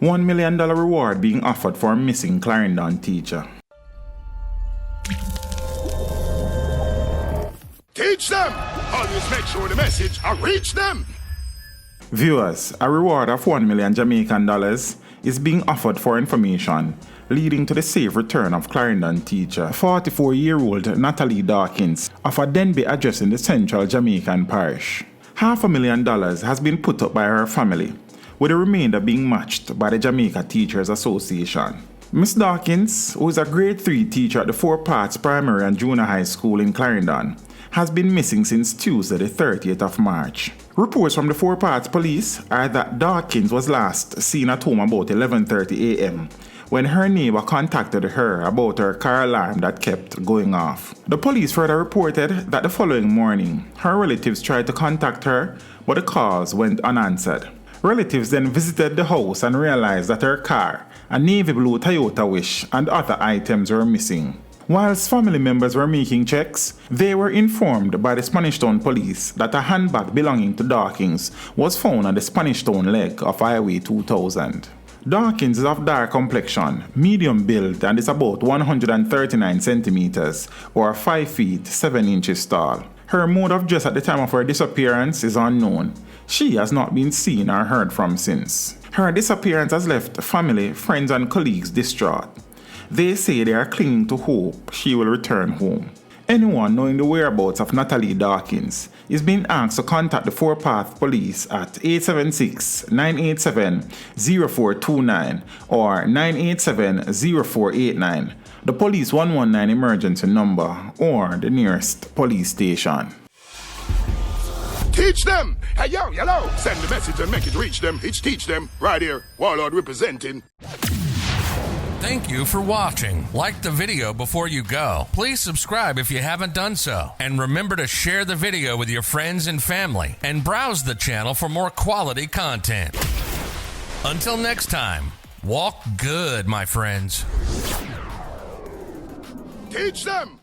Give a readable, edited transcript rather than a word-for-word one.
$1 million reward being offered for a missing Clarendon teacher. Teach them! Always make sure the message reach them! Viewers, a reward of $1 million Jamaican dollars is being offered for information leading to the safe return of Clarendon teacher, 44-year-old Natalie Dawkins of a Denby address in the central Jamaican parish. $500,000 has been put up by her family, with the remainder being matched by the Jamaica Teachers Association. Miss Dawkins, who is a grade 3 teacher at the Four Parts Primary and Junior High School in Clarendon, has been missing since Tuesday the 30th of March. Reports from the Four Parts Police are that Dawkins was last seen at home about 11:30 a.m. when her neighbor contacted her about her car alarm that kept going off. The police further reported that the following morning, her relatives tried to contact her, but the calls went unanswered. Relatives then visited the house and realized that her car, a navy blue Toyota Wish, and other items were missing. Whilst family members were making checks, they were informed by the Spanish Town police that a handbag belonging to Dawkins was found on the Spanish Town leg of Highway 2000. Dawkins is of dark complexion, medium build, and is about 139 centimeters or 5 feet 7 inches tall. Her mode of dress at the time of her disappearance is unknown. She has not been seen or heard from since. Her disappearance has left family, friends, and colleagues distraught. They say they are clinging to hope she will return home. Anyone knowing the whereabouts of Natalie Dawkins is being asked to contact the Four Path Police at 876-987-0429 or 987-0489, the Police 119 emergency number, or the nearest police station. Teach them! Hey, yo, hello! Send the message and make it reach them. It's Teach Them, right here, Warlord representing. Thank you for watching. Like the video before you go. Please subscribe if you haven't done so. And remember to share the video with your friends and family. And browse the channel for more quality content. Until next time, walk good, my friends. Teach them!